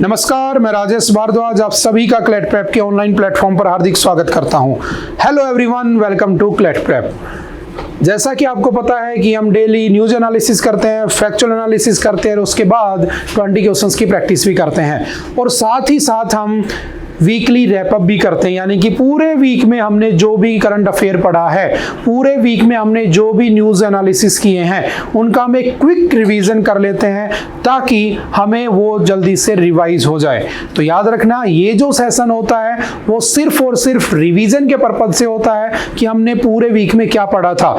नमस्कार, मैं राजेश भारद्वाज आप सभी का क्लैट प्रेप के ऑनलाइन प्लेटफॉर्म पर हार्दिक स्वागत करता हूं। Hello everyone, welcome to CLAT prep. जैसा कि आपको पता है कि हम डेली न्यूज एनालिसिस करते हैं, फैक्चुअल एनालिसिस करते हैं और उसके बाद 20 क्वेश्चंस की प्रैक्टिस भी करते हैं और साथ ही साथ हम वीकली रैपअप भी करते हैं, यानी कि पूरे वीक में हमने जो भी करंट अफेयर पढ़ा है, पूरे वीक में हमने जो भी न्यूज़ एनालिसिस किए हैं उनका हम एक क्विक रिवीजन कर लेते हैं ताकि हमें वो जल्दी से रिवाइज हो जाए। तो याद रखना, ये जो सेशन होता है वो सिर्फ और सिर्फ रिवीजन के पर्पज से होता है कि हमने पूरे वीक में क्या पढ़ा था।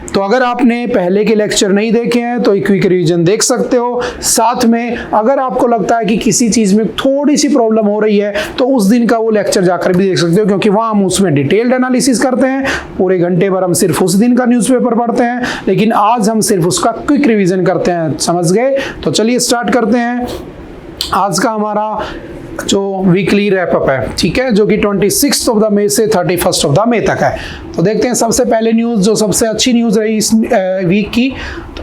तो अगर आपने पहले के लेक्चर नहीं देखे हैं तो एक क्विक रिवीजन देख सकते हो। साथ में अगर आपको लगता है कि किसी चीज़ में थोड़ी सी प्रॉब्लम हो रही है तो उस दिन का वो लेक्चर जाकर भी देख सकते हो, क्योंकि वहाँ हम उसमें डिटेल्ड एनालिसिस करते हैं। पूरे घंटे भर हम सिर्फ उस दिन का न्यूज़पेपर पढ़ते हैं, लेकिन आज हम सिर्फ उसका क्विक रिवीजन करते हैं। समझ गए? तो चलिए स्टार्ट करते हैं। आज का हमारा जो वीकली रैपअप है, ठीक है, जो कि 26 ऑफ द मई से 31 ऑफ द मई तक है। तो देखते हैं सबसे पहले न्यूज़, जो सबसे अच्छी न्यूज़ रही इस वीक की,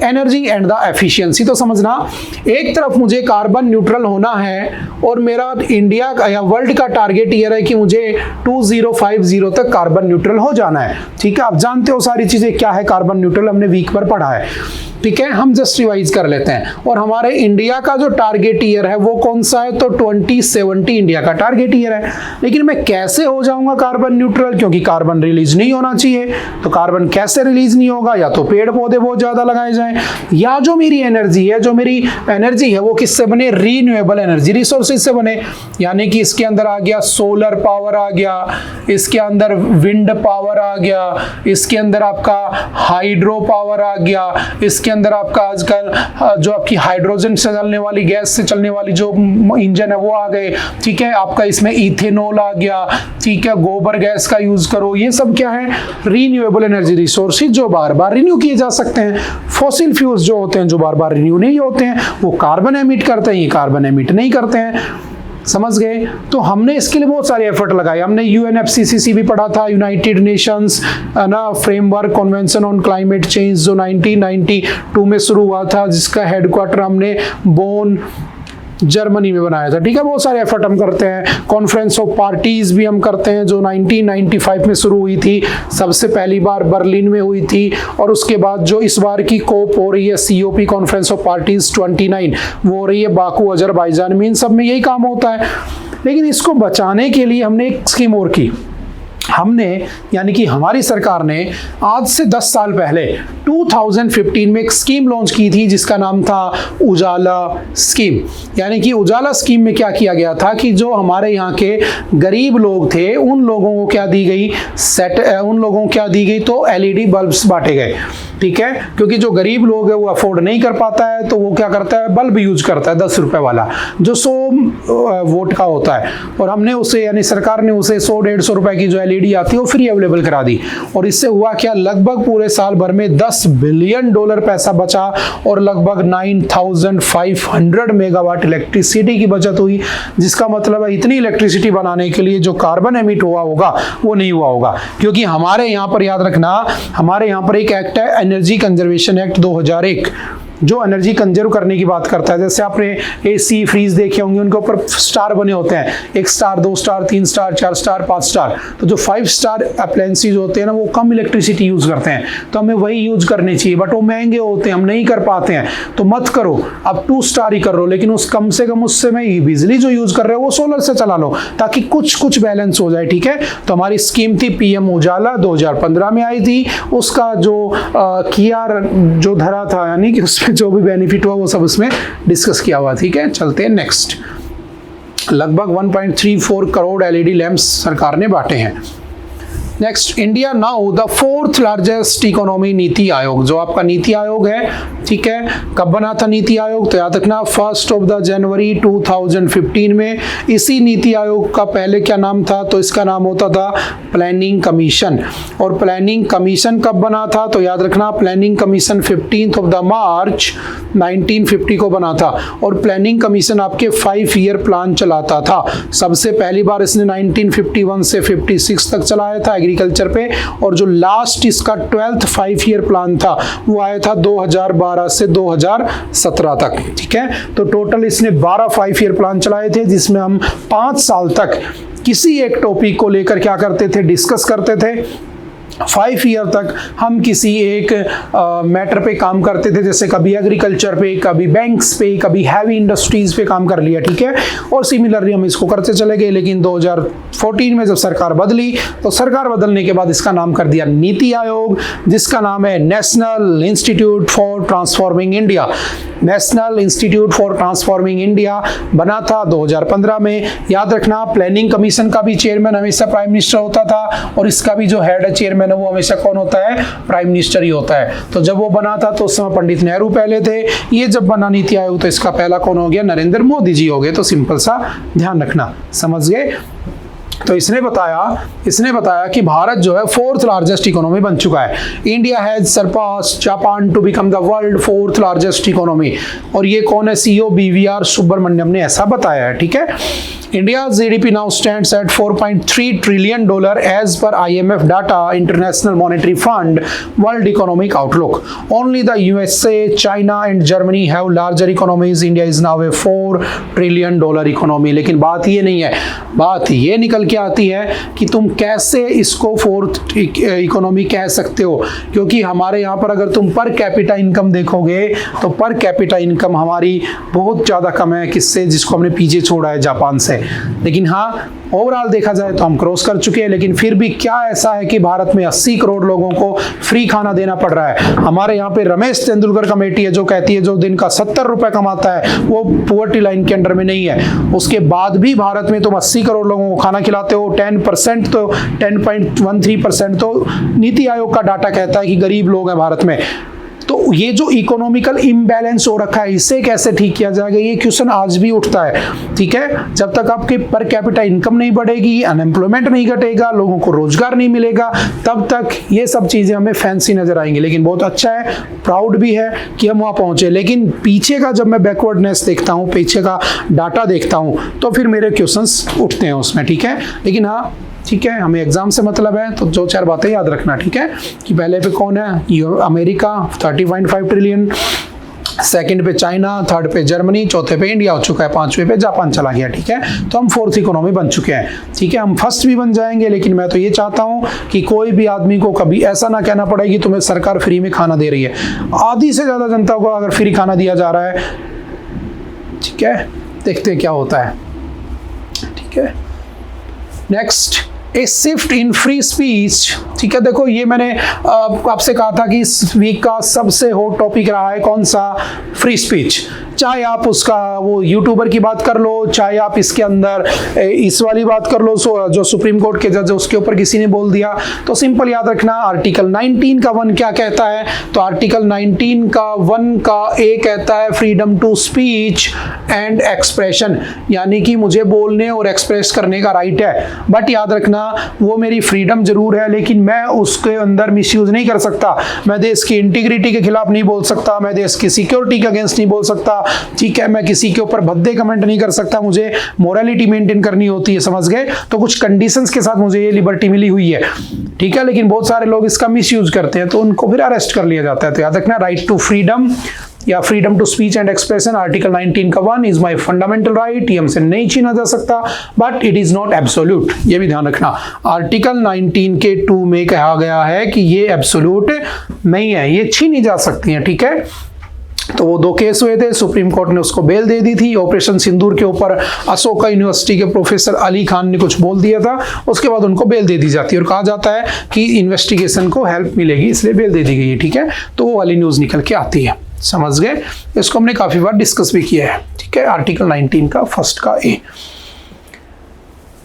एनर्जी एंड द एफिशिएंसी। तो समझना, एक तरफ मुझे कार्बन न्यूट्रल होना है और मेरा इंडिया का या वर्ल्ड का टारगेट ये है कि मुझे 2050 तक कार्बन न्यूट्रल हो जाना है। ठीक है, आप जानते हो सारी चीज़ें क्या है कार्बन न्यूट्रल, हमने वीक पर पढ़ा है। ठीक है, हम जस्ट रिवाइज कर लेते हैं। और हमारे इंडिया का जो टारगेट ईयर है वो कौन सा है? तो 2070 इंडिया का टारगेट ईयर है। लेकिन मैं कैसे हो जाऊंगा कार्बन न्यूट्रल? क्योंकि कार्बन रिलीज नहीं होना चाहिए। तो कार्बन कैसे रिलीज नहीं होगा? या तो पेड़ पौधे बहुत ज्यादा लगाए जाएं, या जो मेरी एनर्जी है वो किससे बने? रीन्यूएबल एनर्जी रिसोर्सेज से बने। यानी कि इसके अंदर आ गया सोलर पावर, आ गया इसके अंदर विंड पावर, आ गया इसके अंदर आपका हाइड्रो पावर, आ गया इसके अंदर आपका आजकल जो आपकी हाइड्रोजन से चलने वाली, गैस से चलने वाली जो इंजन है वो आ गए। ठीक है, आपका इसमें इथेनॉल आ गया। ठीक है, गोबर गैस का यूज करो। ये सब क्या है? रीन्यूएबल एनर्जी रिसोर्सेज जो बार बार रिन्यू किए जा सकते हैं। फॉसिल फ्यूल्स जो होते हैं जो बार बार रिन्यू नहीं होते हैं वो कार्बन एमिट करते हैं, ये कार्बन एमिट नहीं करते हैं। समझ गए? तो हमने इसके लिए बहुत सारे एफर्ट लगाए। हमने UNFCCC भी पढ़ा था, यूनाइटेड नेशंस ना framework convention on climate change, जो 1992 में शुरू हुआ था, जिसका हेडक्वार्टर हमने बोन जर्मनी में बनाया था। ठीक है, बहुत सारे एफर्ट हम करते हैं। कॉन्फ्रेंस ऑफ पार्टीज भी हम करते हैं, जो 1995 में शुरू हुई थी, सबसे पहली बार बर्लिन में हुई थी। और उसके बाद जो इस बार की कोप हो रही है, COP कॉन्फ्रेंस ऑफ पार्टीज 29, वो हो रही है बाकू अजरबैजान में। इन सब में यही काम होता है। लेकिन इसको बचाने के लिए हमने एक स्कीम और की। हमने, यानी कि हमारी सरकार ने आज से 10 साल पहले 2015 में एक स्कीम लॉन्च की थी जिसका नाम था उजाला स्कीम। यानी कि उजाला स्कीम में क्या किया गया था कि जो हमारे यहाँ के गरीब लोग थे उन लोगों को क्या दी गई? तो LED बल्ब्स बांटे गए। ठीक है, क्योंकि जो गरीब लोग है वो अफोर्ड नहीं कर पाता है तो वो क्या करता है? बल्ब यूज करता है 10 रुपए वाला, जो 100 वोट का होता है। और हमने उसे, यानी सरकार ने उसे 100-150 रुपए की जो LED आती है वो फ्री अवेलेबल करा दी। और इससे हुआ क्या? लगभग पूरे साल भर में $10 बिलियन पैसा बचा और लगभग 9500 मेगावाट इलेक्ट्रिसिटी की बचत हुई। जिसका मतलब है इतनी इलेक्ट्रिसिटी बनाने के लिए जो कार्बन एमिट हुआ होगा वो नहीं हुआ होगा। क्योंकि हमारे यहाँ पर, याद रखना, हमारे यहाँ पर एक एक्ट है, एनर्जी कंजर्वेशन एक्ट 2001, जो एनर्जी कंजर्व करने की बात करता है। जैसे आपने AC फ्रीज देखे होंगे, उनके ऊपर स्टार बने होते हैं, 1 star, 2 star, 3 star, 4 star, 5 star. तो जो 5 स्टार अप्लायंसेस होते हैं ना, वो कम इलेक्ट्रिसिटी यूज करते हैं, तो हमें वही यूज करनी चाहिए। बट वो महंगे होते हैं, हम नहीं कर पाते हैं, तो मत करो। अब 2 स्टार ही कर लो, लेकिन उस कम से कम उससे में बिजली जो यूज कर रहे हो वो सोलर से चला लो, ताकि कुछ बैलेंस हो जाए। ठीक है, तो हमारी स्कीम थी PM उजाला, 2015 में आई थी। उसका जो कियार जो धरा था, यानी कि उसमें जो भी बेनिफिट हुआ वो सब उसमें डिस्कस किया हुआ। ठीक है, चलते हैं नेक्स्ट। लगभग 1.34 करोड़ LED लैंप्स सरकार ने बांटे हैं। Next, India now the 4th largest economy. NITI Aayog, जो आपका नीति आयोग है, ठीक है, कब बना था नीति आयोग? तो याद रखना 1 जनवरी 2015 में। इसी नीति आयोग का पहले क्या नाम था? तो इसका नाम होता था प्लानिंग कमीशन। और प्लानिंग कमीशन कब बना था? तो याद रखना प्लानिंग कमीशन 15 मार्च 1950 को बना था। और प्लानिंग कमीशन आपके 5 ईयर प्लान चलाता था। सबसे पहली बार इसने 1951 से 56 तक चलाया था। एग्रीकल्चर पे, और जो लास्ट इसका 12th 5 ईयर प्लान था वो आया था 2012 से 2017 तक। ठीक है, तो टोटल इसने 12 5 ईयर प्लान चलाए थे, जिसमें हम 5 साल तक किसी एक टॉपिक को लेकर क्या करते थे, डिस्कस करते थे। 5 ईयर तक हम किसी एक मैटर पे काम करते थे, जैसे कभी एग्रीकल्चर पे, कभी बैंक्स पे, कभी हैवी इंडस्ट्रीज पे काम कर लिया। ठीक है, और सिमिलरली हम इसको करते चले गए। लेकिन 2014 में जब सरकार बदली, तो सरकार बदलने के बाद इसका नाम कर दिया नीति आयोग, जिसका नाम है national institute for transforming India. National institute for transforming India बना था 2015 में। याद रखना, प्लानिंग कमीशन का भी चेयरमैन हमेशा प्राइम मिनिस्टर होता था, और इसका भी जो हेड चेयरमैन है वो हमेशा कौन होता है, प्राइम मिनिस्टर ही होता है। तो जब वो बना था तो उस समय पंडित नेहरू पहले थे। ये जब बना नीति आयोग तो इसका पहला कौन हो गया, नरेंद्र मोदी जी हो गए। तो सिंपल सा ध्यान रखना, समझ गए। तो इसने बताया कि भारत जो है 4th लार्जेस्ट इकोनॉमी बन चुका है। India has surpassed Japan to become the world 4th largest economy. और ये कौन है, CEO BVR सुब्रमण्यम ने ऐसा बताया है। ठीक है, India's GDP now stands at $4.3 trillion as per IMF data, International Monetary Fund, World Economic Outlook. Only the USA, China and Germany have larger economies. India is now a $4 trillion economy. लेकिन बात ये नहीं है, बात ये निकल के आती है कि तुम कैसे इसको 4th इकोनॉमी कह सकते हो, क्योंकि हमारे यहाँ पर अगर तुम पर कैपिटा इनकम देखोगे तो पर कैपिटा इनकम हमारी बहुत ज़्यादा कम है। किससे, जिसको हमने पीछे छोड़ा है, जापान से। लेकिन हाँ, ओवरऑल देखा जाए तो हम क्रॉस कर चुके हैं। लेकिन फिर भी क्या ऐसा है कि भारत में 80 करोड़ लोगों को फ्री खाना देना पड़ रहा है। हमारे यहाँ पे रमेश तेंदुलकर कमेटी है जो कहती है जो दिन का 70 रुपए कमाता है वो पुअर्टी लाइन के अंडर में नहीं है। उसके बाद भी भारत में तुम 80 करोड़ लोगों को खाना खिलाते हो। 10% तो 10.13% तो नीति आयोग का डाटा कहता है कि गरीब लोग हैं भारत में। तो ये जो इकोनॉमिकल इम्बैलेंस हो रखा है, इसे कैसे ठीक किया जाएगा, ये क्वेश्चन आज भी उठता है। ठीक है, जब तक आपके पर कैपिटा इनकम नहीं बढ़ेगी, अनएम्प्लॉयमेंट नहीं घटेगा, लोगों को रोजगार नहीं मिलेगा, तब तक ये सब चीजें हमें फैंसी नजर आएंगी। लेकिन बहुत अच्छा है, प्राउड भी है कि हम वहां पहुंचे। लेकिन पीछे का जब मैं बैकवर्डनेस देखता हूं, पीछे का डाटा देखता हूं, तो फिर मेरे क्वेश्चंस उठते हैं उसमें। ठीक है, लेकिन हाँ ठीक है, हमें एग्जाम से मतलब है, तो 2-4 बातें याद रखना। ठीक है, कि पहले पे कौन है, अमेरिका 30.5 ट्रिलियन, सेकंड पे चाइना, थर्ड पे जर्मनी, चौथे पे इंडिया हो चुका है, 5वें पे जापान चला गया। ठीक है, तो हम 4th इकोनॉमी बन चुके हैं। ठीक है, हम फर्स्ट भी बन जाएंगे। लेकिन मैं तो ये चाहता हूं कि कोई भी आदमी को कभी ऐसा ना कहना पड़े कि तुम्हें सरकार फ्री में खाना दे रही है। आधी से ज्यादा जनता को अगर फ्री खाना दिया जा रहा है, ठीक है, देखते हैं क्या होता है। ठीक है, next, A shift in free speech. ठीक है, देखो ये मैंने आपसे कहा था कि इस वीक का सबसे हॉट टॉपिक रहा है कौन सा, फ्री स्पीच। चाहे आप उसका वो यूट्यूबर की बात कर लो, चाहे आप इसके अंदर इस वाली बात कर लो, जो सुप्रीम कोर्ट के जज है उसके ऊपर किसी ने बोल दिया, तो सिंपल याद रखना, आर्टिकल 19 का 1 क्या कहता है। तो आर्टिकल 19 का 1 का A कहता है freedom to speech and expression, यानी कि मुझे बोलने और एक्सप्रेस करने का राइट है। बट याद रखना, वो मेरी फ्रीडम जरूर है, लेकिन मैं उसके अंदर मिसयूज नहीं कर सकता। मैं देश की इंटीग्रिटी के खिलाफ नहीं बोल सकता, मैं देश की सिक्योरिटी के अगेंस्ट नहीं बोल सकता। ठीक है, मैं किसी के ऊपर भद्दे कमेंट नहीं कर सकता, मुझे मोरालिटी मेंटेन करनी होती है, समझ गए। तो कुछ कंडीशंस के साथ मुझे ये लिबर्टी मिली हुई है। ठीक है, लेकिन बहुत सारे लोग इसका मिसयूज करते हैं, तो उनको फिर अरेस्ट कर लिया जाता है। तो याद रखना, राइट टू फ्रीडम या freedom to speech and expression, article 19 का 1 इज माय फंडामेंटल राइट। ये हमसे नहीं छीना जा सकता, but it is not absolute, ये भी ध्यान रखना। आर्टिकल 19 के 2 में कहा गया है कि ये एब्सोल्यूट नहीं है, ये छीनी जा सकती है। ठीक है, तो वो 2 केस हुए थे, सुप्रीम कोर्ट ने उसको बेल दे दी थी। ऑपरेशन सिंदूर के ऊपर अशोका यूनिवर्सिटी के प्रोफेसर अली खान ने कुछ बोल दिया था, उसके बाद उनको बेल दे दी जाती है और कहा जाता है कि इन्वेस्टिगेशन को हेल्प मिलेगी, इसलिए बेल दे दी गई है। ठीक है, तो वो वाली न्यूज निकल के आती है, समझ गए। इसको हमने काफी बार डिस्कस भी किया है। ठीक है, आर्टिकल 19 का 1 का A,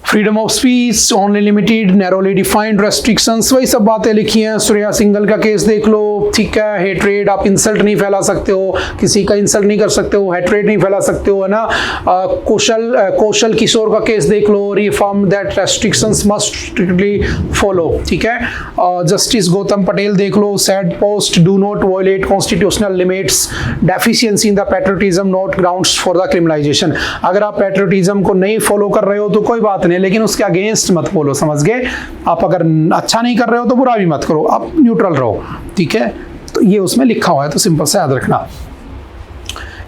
freedom of speech, only limited, narrowly defined restrictions, वही सब बातें लिखी हैं। सूर्या सिंघल का केस देख लो। ठीक है, हेट्रेड, आप इंसल्ट नहीं फैला सकते हो, किसी का इंसल्ट नहीं कर सकते हो, हेट्रेड नहीं फैला सकते हो, है ना। कौशल किशोर का केस देख लो, reform that restrictions must strictly follow. ठीक है, जस्टिस गौतम पटेल देख लो, said post, do not violate constitutional limits, deficiency in the patriotism not grounds for the criminalisation. अगर आप पैट्रियटिज्म को नहीं फॉलो कर रहे हो तो कोई बात नहीं, बोलने, लेकिन उसके अगेंस्ट मत बोलो, समझ गए? आप अगर अच्छा नहीं कर रहे हो तो बुरा भी मत करो, आप न्यूट्रल रहो, ठीक है? तो ये उसमें लिखा हुआ है, तो सिंपल से याद रखना।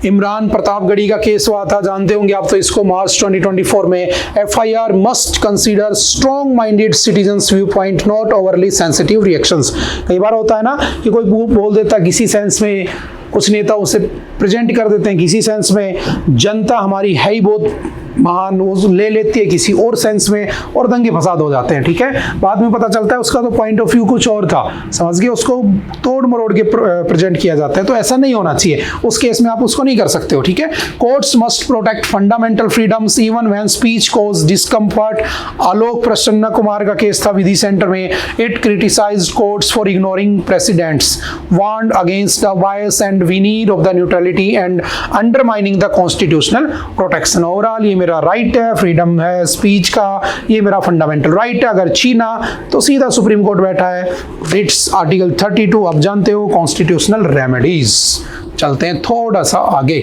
इमरान प्रतापगढ़ी का केस हुआ था, जानते होंगे आप तो इसको, मार्च 2024 में। FIR must consider strong minded citizens view point, not overly sensitive reactions. कई बार होता है ना कि कोई बोल देता है किसी सेंस में, कुछ नेता उसे प्रेजेंट कर देते हैं किसी सेंस में, जनता हमारी है ही बहुत महान, वो ले लेती है किसी और सेंस में और दंगे फसाद हो जाते हैं, ठीक है? बाद में पता चलता है उसका तो पॉइंट ऑफ व्यू कुछ और था, समझ गए? उसको तोड़ मरोड़ के प्रेजेंट किया जाता है, तो ऐसा नहीं होना चाहिए। उस केस में आप उसको नहीं कर सकते हो, ठीक है? Courts must protect fundamental freedoms even when speech cause discomfort. Alok Prasanna Kumar का केस था विधि सेंटर में। It criticised courts for ignoring precedents, warned against the bias and veneer of the neutrality and undermining the constitutional protection। Overall ये मेरा right है, freedom है speech का, ये मेरा फंडामेंटल राइट है। अगर छीना तो सीधा सुप्रीम कोर्ट बैठा है, रिट्स आर्टिकल 32 आप जानते हो, कॉन्स्टिट्यूशनल रेमेडीज। चलते हैं थोड़ा सा आगे,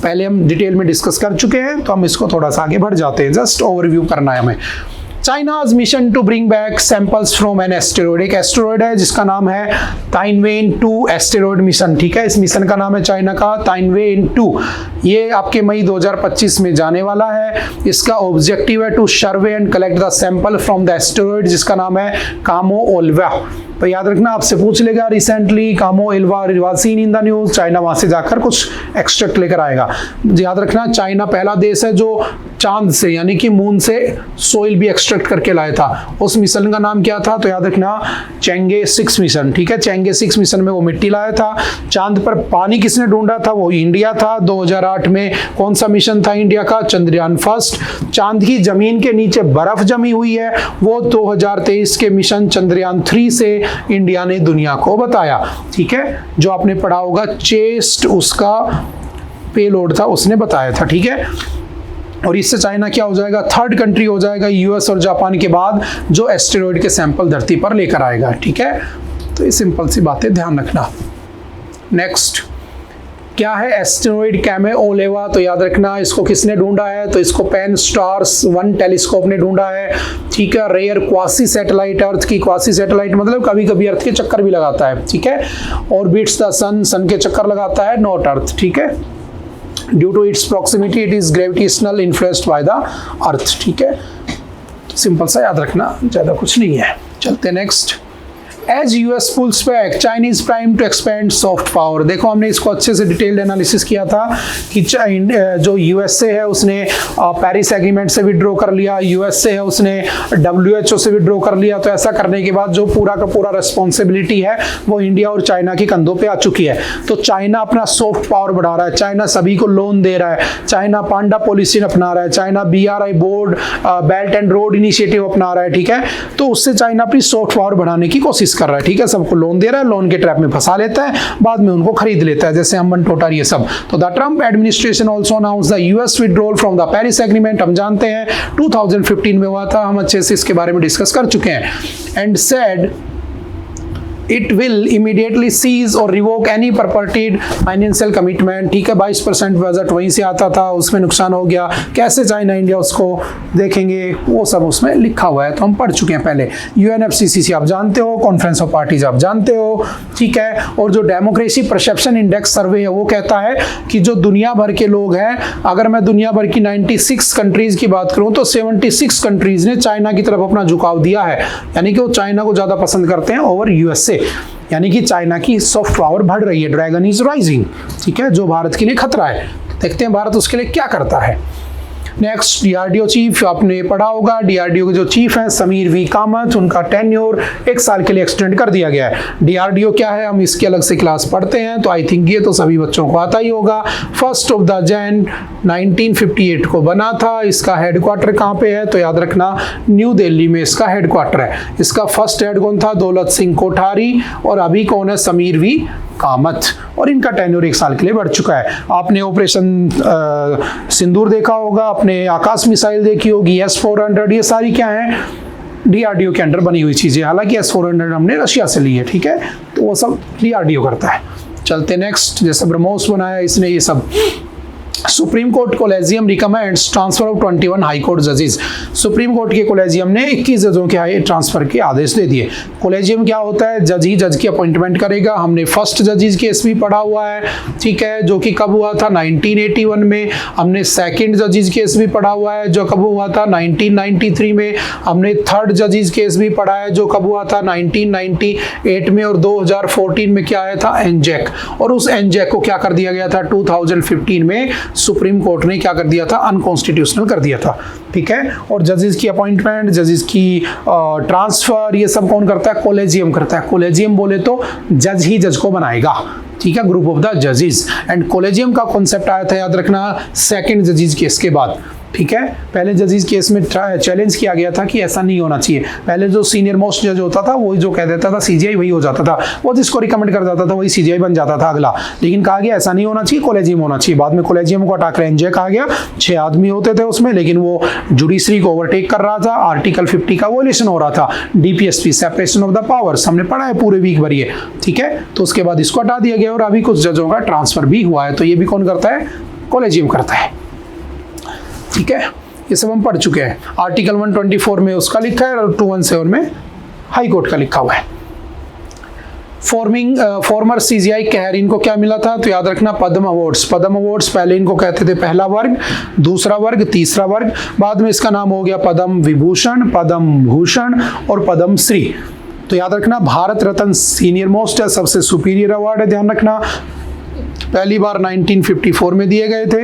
पहले हम डिटेल में डिस्कस कर चुके हैं, तो हम इसको थोड़ा सा आगे बढ़ जाते हैं, जस्ट ओवरव्यू करना है हमें। China's mission to bring back samples from an asteroid, एक एस्टेरॉयड है जिसका नाम है ताइनवेन 2 एस्टेरॉयड मिशन, ठीक है? इस मिशन का नाम है चाइना का ताइनवेन 2। ये आपके मई 2025 में जाने वाला है। इसका ऑब्जेक्टिव है to survey and collect the sample from the asteroid जिसका नाम है कामो ओल्वा। तो याद रखना, आपसे पूछ लेगा recently Kamo'oalewa was seen in the news, China वहां से जाकर कुछ एक्सट्रैक्ट लेकर आएगा। याद रखना, चाइना पहला देश है जो चांद से यानी कि मून से सोइल भी एक्सट्रैक्ट करके लाया था। उस मिशन का नाम क्या था? तो याद रखना चेंगे 6 मिशन, ठीक है? चेंगे 6 मिशन में वो मिट्टी लाया था। चांद पर पानी किसने ढूंढा था? वो इंडिया था। 2008 में कौन सा मिशन था इंडिया का? चंद्रयान फर्स्ट। चांद की जमीन के नीचे बर्फ जमी हुई है, वो 2023 के मिशन चंद्रयान 3 से इंडिया ने दुनिया को बताया, ठीक है? जो आपने पढ़ा होगा चेस्ट, उसका पेलोड था, उसने बताया था, ठीक है? और इससे चाइना क्या हो जाएगा? थर्ड कंट्री हो जाएगा यूएस और जापान के बाद जो एस्टेरॉयड के सैंपल धरती पर लेकर आएगा, ठीक है? तो ये सिंपल सी बातें ध्यान रखना। नेक्स्ट क्या है एस्टेरॉयड कैमे ओलेवा? तो याद रखना, इसको किसने ढूंढा है? तो इसको पेन स्टार्स 1 टेलीस्कोप ने ढूंढा है, ठीक है? रेयर क्वासी सैटेलाइट, अर्थ की क्वासी सैटेलाइट मतलब कभी कभी अर्थ के चक्कर भी लगाता है, ठीक है? ऑर्बिट्स द सन, सन के चक्कर लगाता है, नॉट अर्थ, ठीक है? Due to its proximity it is gravitational influenced by the earth, ठीक है? सिंपल सा याद रखना, ज्यादा कुछ नहीं है। चलते next. As US pulls back, Chinese prime to expand soft power। देखो हमने इसको अच्छे से डिटेल्ड एनालिसिस किया था कि जो यूएसए है उसने पेरिस एग्रीमेंट से विड्रॉ कर लिया, यूएसए है उसने WHO से विड्रॉ कर लिया। तो ऐसा करने के बाद जो पूरा का पूरा रिस्पॉन्सिबिलिटी है वो इंडिया और चाइना के कंधों पे आ चुकी है। तो चाइना अपना सॉफ्ट पावर बढ़ा रहा है, चाइना सभी को लोन दे रहा है, चाइना पांडा पॉलिसी अपना रहा है, China BRI board belt and road initiative अपना रहा है, ठीक है? तो उससे चाइना अपनी सॉफ्ट पावर बढ़ाने की कोशिश कर रहा है, ठीक है? सबको लोन दे रहा है, लोन के ट्रैप में फंसा लेता है, बाद में उनको खरीद लेता है, जैसे अमन टोटर ये सब। तो the Trump administration also announce the US withdrawal from the Paris agreement. हम जानते हैं 2015 में हुआ था, हम अच्छे से इसके बारे में डिस्कस कर चुके हैं। And said it will immediately cease और revoke any purported financial commitment, ठीक है? 22% बजट वहीं से आता था, उसमें नुकसान हो गया, कैसे चाइना इंडिया उसको देखेंगे, वो सब उसमें लिखा हुआ है, तो हम पढ़ चुके हैं पहले। UNFCCC आप जानते हो, कॉन्फ्रेंस ऑफ पार्टीज आप जानते हो, ठीक है? और जो डेमोक्रेसी परसेप्शन इंडेक्स सर्वे है वो कहता है कि जो दुनिया भर के लोग हैं, अगर मैं दुनिया भर की 96 कंट्रीज की बात करूं तो 76 कंट्रीज ने चाइना की तरफ अपना झुकाव दिया है, यानी कि वो चाइना को ज्यादा पसंद करते हैं ओवर यूएसए। यानी कि चाइना की सॉफ्ट पावर बढ़ रही है, ड्रैगन इज राइजिंग, ठीक है? जो भारत के लिए खतरा है, देखते हैं भारत उसके लिए क्या करता है। नेक्स्ट डीआरडीओ चीफ, आपने पढ़ा होगा डीआरडीओ के जो चीफ हैं समीर वी कामत, उनका टेन्योर 1 साल के लिए एक्सटेंड कर दिया गया है। डीआरडीओ क्या है, हम इसकी अलग से क्लास पढ़ते हैं, तो आई थिंक ये तो सभी बच्चों को आता ही होगा। 1 जनवरी 1958 को बना था। इसका हेडक्वार्टर कहाँ पे है? तो याद रखना न्यू दिल्ली में इसका हेडक्वार्टर है। इसका फर्स्ट हेड कौन था? दौलत सिंह कोठारी, और अभी कौन है? समीर वी कामत, और इनका टेन्योर 1 साल के लिए बढ़ चुका है। आपने ऑपरेशन सिंदूर देखा होगा, आपने आकाश मिसाइल देखी होगी, S-400, ये सारी क्या है? डीआरडीओ के अंडर बनी हुई चीजें। हालांकि S-400 हमने रशिया से ली है, ठीक है? तो वो सब डीआरडीओ करता है। चलते नेक्स्ट। जैसे ब्रह्मोस बनाया इसने, ये सब supreme court collegium recommends transfer of 21 high court जजेस। सुप्रीम कोर्ट के कोलेजियम ने 21 जजों के हाई ट्रांसफर के आदेश दे दिए। कोलेजियम क्या होता है? जज ही जज की अपॉइंटमेंट करेगा। हमने फर्स्ट जजेस केस भी पढ़ा हुआ है, ठीक है, जो कि कब हुआ था? 1981 में। हमने सेकंड जजेस केस भी पढ़ा हुआ है, जो कब हुआ था? 1993 में। हमने थर्ड जजेस केस भी पढ़ा है, जो कब हुआ था? 1998 में। और 2014 में क्या आया था? एनजैक। और उस एनजैक को क्या कर दिया गया था? 2015 में सुप्रीम कोर्ट ने क्या कर दिया था? अनकॉन्स्टिट्यूशनल कर दिया था, ठीक है। और जजेस की अपॉइंटमेंट, जजेस की ट्रांसफर, ये सब कौन करता है? कोलेजियम करता है। कोलेजियम बोले तो जज ही जज को बनाएगा, ठीक है, ग्रुप ऑफ द जजेस। एंड कोलेजियम का कॉन्सेप्ट आया था, याद रखना, सेकंड जजेस केस के बाद, ठीक है। पहले जजेस केस में चैलेंज किया गया था कि ऐसा नहीं होना चाहिए। पहले जो सीनियर मोस्ट जज होता था वही जो कह देता था सीजीआई वही हो जाता था, वो जिसको रिकमेंड कर जाता था वही सीजीआई बन जाता था अगला। लेकिन कहा गया ऐसा नहीं होना चाहिए, कोलेजियम होना चाहिए। बाद में कोलेजियम को हटाकर एनजे कहा गया। 6 आदमी होते थे उसमें, लेकिन वो जुडिशरी को ओवरटेक कर रहा था। आर्टिकल 50 का वोलेशन हो रहा था। DPSP, separation of the powers, हमने पढ़ा है पूरे वीक भर ये, ठीक है। तो उसके बाद इसको हटा दिया गया और अभी कुछ जजों का ट्रांसफर भी हुआ है। तो ये भी कौन करता है? कोलेजियम करता है, ठीक है। ये सब हम पढ़ चुके हैं। आर्टिकल 124 में उसका लिखा है और 217 में हाई कोर्ट का लिखा हुआ है। फॉर्मर सीजीआई कहर, इनको क्या मिला था? तो याद रखना, पद्म अवार्ड्स। पद्म अवार्ड्स पहले इनको कहते थे पहला वर्ग, दूसरा वर्ग, तीसरा वर्ग। बाद में इसका नाम हो गया पद्म विभूषण, पद्म भूषण और पद्म श्री। तो याद रखना, भारत रत्न सीनियर मोस्ट है, सबसे सुपीरियर अवार्ड है, ध्यान रखना। पहली बार 1954 में दिए गए थे।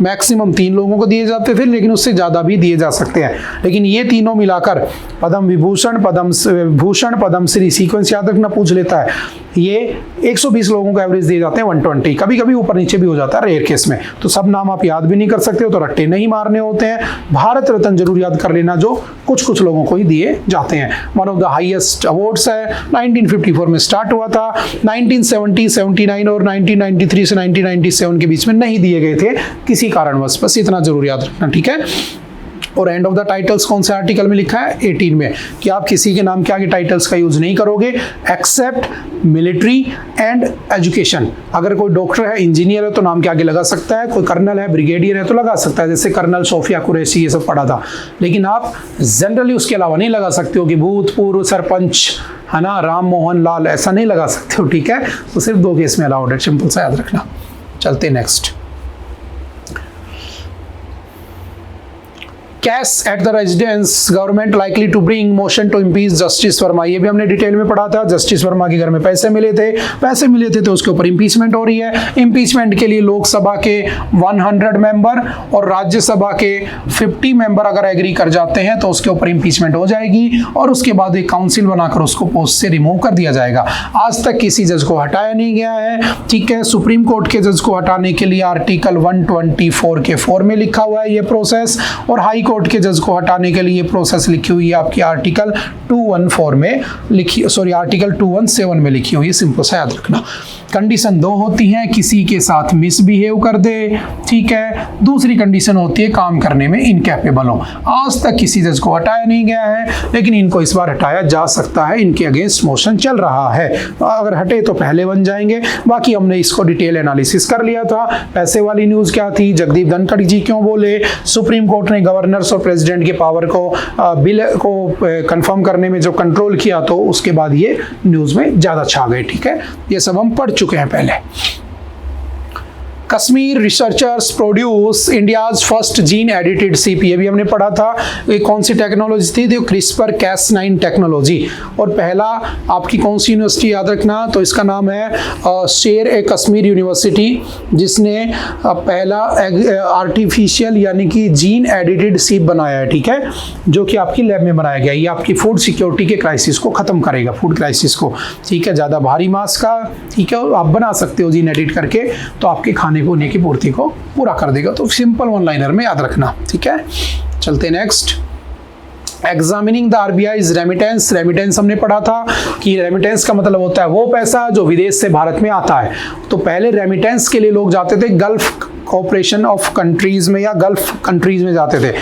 मैक्सिमम 3 लोगों को दिए जाते थे, लेकिन उससे ज़्यादा भी दिए जा सकते हैं। लेकिन ये तीनों मिलाकर पद्म विभूषण, पद्म भूषण, पद्म श्री, सीक्वेंस याद रखना, पूछ लेता है। ये 120 लोगों को एवरेज दिए जाते हैं, 120, कभी कभी ऊपर नीचे भी हो जाता है रेयर केस में। तो सब नाम आप याद भी नहीं कर सकते हो, तो रट्टे नहीं मारने होते हैं। भारत रत्न जरूर याद कर लेना, जो कुछ कुछ लोगों को ही दिए जाते हैं। One of the highest awards है, 1954 में स्टार्ट हुआ था। 1970, 79 और 1993 से 1997 के बीच में नहीं दिए गए थे किसी कारणवश, बस इतना जरूर याद रखना, ठीक है। और एंड ऑफ द टाइटल्स कौन से आर्टिकल में लिखा है? 18 में, कि आप किसी के नाम के आगे टाइटल्स का यूज नहीं करोगे एक्सेप्ट मिलिट्री एंड एजुकेशन। अगर कोई डॉक्टर है, इंजीनियर है तो नाम के आगे लगा सकता है। कोई कर्नल है, ब्रिगेडियर है तो लगा सकता है, जैसे कर्नल सोफिया कुरैशी, ये सब पढ़ा था। लेकिन आप जनरली उसके अलावा नहीं लगा सकते हो कि भूतपूर्व सरपंच, है ना, राम मोहन लाल, ऐसा नहीं लगा सकते हो, ठीक है। तो सिर्फ 2 केस में अलाउड है, सिंपल सा याद रखना। चलते next. Cash at the residence, government likely to bring motion to impeach Justice Verma. ये भी हमने डिटेल में पढ़ा था। जस्टिस वर्मा के घर में पैसे मिले थे तो उसके ऊपर इम्पीचमेंट हो रही है। इम्पीचमेंट के लिए लोकसभा के 100 मेंबर और राज्यसभा के 50 मेंबर अगर एग्री कर जाते हैं तो उसके ऊपर इम्पीचमेंट हो जाएगी और उसके बाद एक काउंसिल बनाकर उसको पोस्ट से रिमूव कर दिया जाएगा। आज तक किसी जज को हटाया नहीं गया है, ठीक है। सुप्रीम कोर्ट के जज को हटाने के लिए आर्टिकल 124 के 4 में लिखा हुआ है ये प्रोसेस, और हाई कोर्ट के जज को हटाने के लिए प्रोसेस लिखी हुई है आपकी आर्टिकल 214 में लिखी, सॉरी आर्टिकल 217 में लिखी हुई है। सिंपल सा याद रखना। कंडीशन 2 होती है, किसी के साथ मिसबिहेव कर दे, ठीक है। दूसरी कंडीशन होती है काम करने में इनकैपेबल हो। आज तक किसी जज को हटाया नहीं गया है, लेकिन इनको इस बार हटाया जा सकता है। इनके अगेंस्ट मोशन चल रहा है, अगर हटे तो पहले बन जाएंगे। बाकी हमने इसको डिटेल एनालिसिस कर लिया था। पैसे वाली न्यूज क्या थी? जगदीप धनखड़ जी क्यों बोले? सुप्रीम कोर्ट ने गवर्नर और प्रेसिडेंट के पावर को बिल को कंफर्म करने में जो कंट्रोल किया, तो उसके बाद ये न्यूज में ज्यादा छा गए, ठीक है। ये सब हम पढ़ चुके हैं पहले। Kashmir researchers produce India's first gene edited सीप, ये भी हमने पढ़ा था। ये कौन सी टेक्नोलॉजी थी? तो क्रिस्पर Cas9 टेक्नोलॉजी। और पहला आपकी कौन सी यूनिवर्सिटी याद रखना? तो इसका नाम है शेर ए कश्मीर यूनिवर्सिटी, जिसने पहला आर्टिफिशियल यानी कि जीन एडिटेड सीप बनाया है, ठीक है, जो कि आपकी लैब में बनाया गया। ये आपकी फूड सिक्योरिटी के क्राइसिस को खत्म करेगा, फूड क्राइसिस को, ठीक है। ज़्यादा भारी मास का, ठीक है, आप बना सकते हो जीन एडिट करके, तो आपके खाने होने की पूर्ति को पूरा कर देगा। तो सिंपल 1 लाइनर में याद रखना, ठीक है। चलते next. Examining the RBI's remittance. Remittance हमने पढ़ा था कि रेमिटेंस का मतलब होता है वो पैसा जो विदेश से भारत में आता है। तो पहले रेमिटेंस के लिए लोग जाते थे गल्फ कोऑपरेशन ऑफ कंट्रीज में या गल्फ कंट्रीज में जाते थे,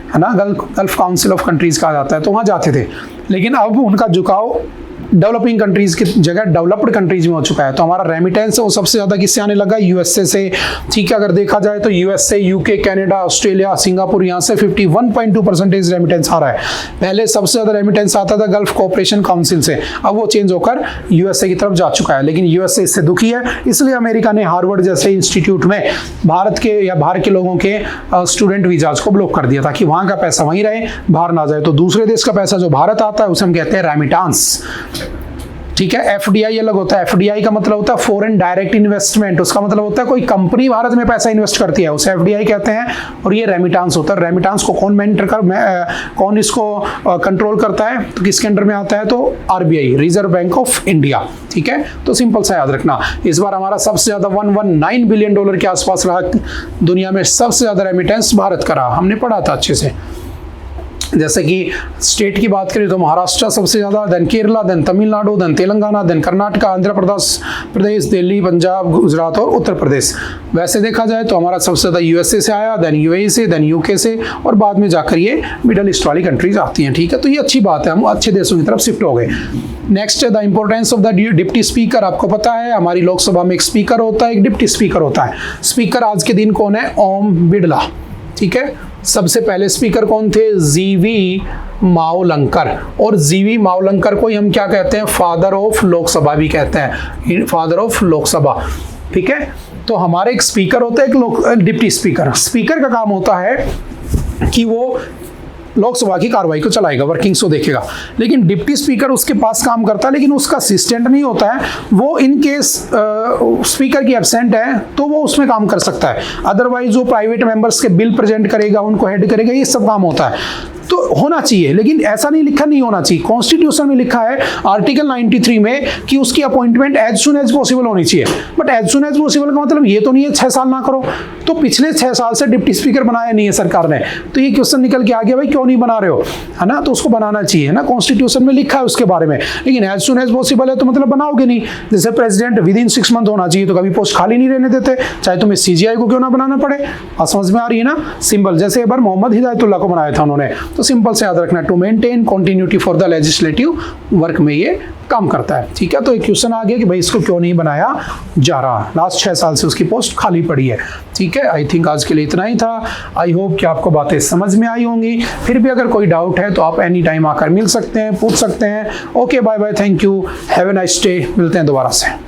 है ना, गल्फ काउंसिल ऑफ कंट्रीज कहा जाता है, तो वहाँ जाते थे। लेकिन अब उनका झुकाव डेवलपिंग कंट्रीज की जगह डेवलप्ड कंट्रीज में हो चुका है। तो हमारा रेमिटेंस वो सबसे ज़्यादा किससे आने लगा? यूएसए से। ठीक है, अगर देखा जाए तो USA, UK, Canada, Australia, Singapore, यहाँ से 51.2% रेमिटेंस आ रहा है। पहले सबसे ज़्यादा रेमिटेंस आता था गल्फ कोऑपरेशन काउंसिल से, अब वो चेंज होकर यूएसए की तरफ जा चुका है। लेकिन यूएसए इससे दुखी है, इसलिए अमेरिका ने हार्वर्ड जैसे इंस्टीट्यूट में भारत के या बाहर के लोगों के स्टूडेंट वीजाज को ब्लॉक कर दिया ताकि वहाँ का पैसा वहीं रहे, बाहर ना जाए। तो दूसरे देश का पैसा जो भारत आता है उसे हम कहते हैं रेमिटांस। ठीक है, एफडीआई अलग होता है। एफडीआई का मतलब होता है फॉरेन डायरेक्ट इन्वेस्टमेंट, उसका मतलब होता है कोई कंपनी भारत में पैसा इन्वेस्ट करती है, उसे एफडीआई कहते हैं। और ये रेमिटांस होता है। रेमिटांस को कौन इसको कंट्रोल करता है? तो किसके अंडर में आता है? तो RBI, reserve bank of India. ठीक है, तो सिंपल सा याद रखना। इस बार हमारा सबसे ज्यादा $119 बिलियन के आसपास रहा। दुनिया में सबसे ज्यादा रेमिटेंस भारत का रहा, हमने पढ़ा था अच्छे से। जैसे कि स्टेट की बात करें तो महाराष्ट्र सबसे ज़्यादा, then Kerala, then Tamil Nadu, then Telangana, then Karnataka, Andhra Pradesh, Delhi, Punjab, Gujarat और उत्तर प्रदेश। वैसे देखा जाए तो हमारा सबसे ज़्यादा यूएसए से आया, देन यूएई से, देन यूके से, और बाद में जाकर ये मिडल ईस्ट वाली कंट्रीज आती हैं। ठीक है, तो ये अच्छी बात है, हम अच्छे देशों की तरफ शिफ्ट हो गए। Next, the importance of the deputy speaker. आपको पता है हमारी लोकसभा में एक स्पीकर होता है, एक डिप्टी स्पीकर होता है। स्पीकर आज के दिन कौन है? ओम बिड़ला। ठीक है, सबसे पहले स्पीकर कौन थे? जीवी मावलंकर। और जीवी मावलंकर को ही हम क्या कहते हैं? फादर ऑफ लोकसभा भी कहते हैं, फादर ऑफ लोकसभा। ठीक है, तो हमारे एक स्पीकर होता है, एक डिप्टी स्पीकर। स्पीकर का काम होता है कि वो लोकसभा की कार्रवाई को चलाएगा, वर्किंग्स को देखेगा। लेकिन डिप्टी स्पीकर उसके पास काम करता है, लेकिन उसका असिस्टेंट नहीं होता है। वो इन केस स्पीकर की एब्सेंट है तो वो उसमें काम कर सकता है। अदरवाइज जो प्राइवेट मेंबर्स के बिल प्रेजेंट करेगा, उनको हेड करेगा, ये सब काम होता है। तो होना चाहिए, लेकिन ऐसा नहीं लिखा नहीं होना चाहिए। कॉन्स्टिट्यूशन में लिखा है आर्टिकल 93 में कि उसकी appointment as soon as possible होनी चाहिए। But as soon as possible का मतलब ये तो नहीं है 6 साल ना करो। तो पिछले 6 साल से डिप्टी स्पीकर बनाया नहीं है सरकार ने, तो ये क्वेश्चन निकल के आ गया, भाई क्यों नहीं बना रहे हो, है ना? तो उसको बनाना चाहिए ना, कॉन्स्टिट्यूशन में लिखा है उसके बारे में। लेकिन एज सुन एज पॉसिबल है तो मतलब बनाओगे नहीं। जैसे प्रेसिडेंट विद इन 6 मंथ होना चाहिए, तो कभी पोस्ट खाली नहीं रहने देते, चाहे तुम्हें सीजीआई को क्यों ना बनाना पड़े। समझ में आ रही है ना? सिंपल। जैसे एक बार मोहम्मद हिदायतुल्लाह को बनाया था उन्होंने, तो सिंपल से याद रखना, to maintain continuity for the legislative work में ये काम करता है। ठीक है, तो एक क्वेश्चन आ गया कि भाई इसको क्यों नहीं बनाया जा रहा, लास्ट 6 साल से उसकी पोस्ट खाली पड़ी है। ठीक है, आई थिंक आज के लिए इतना ही था। आई होप कि आपको बातें समझ में आई होंगी। फिर भी अगर कोई डाउट है तो आप एनी टाइम आकर मिल सकते हैं, पूछ सकते हैं। Okay, bye bye, thank you, have a nice day. मिलते हैं दोबारा से।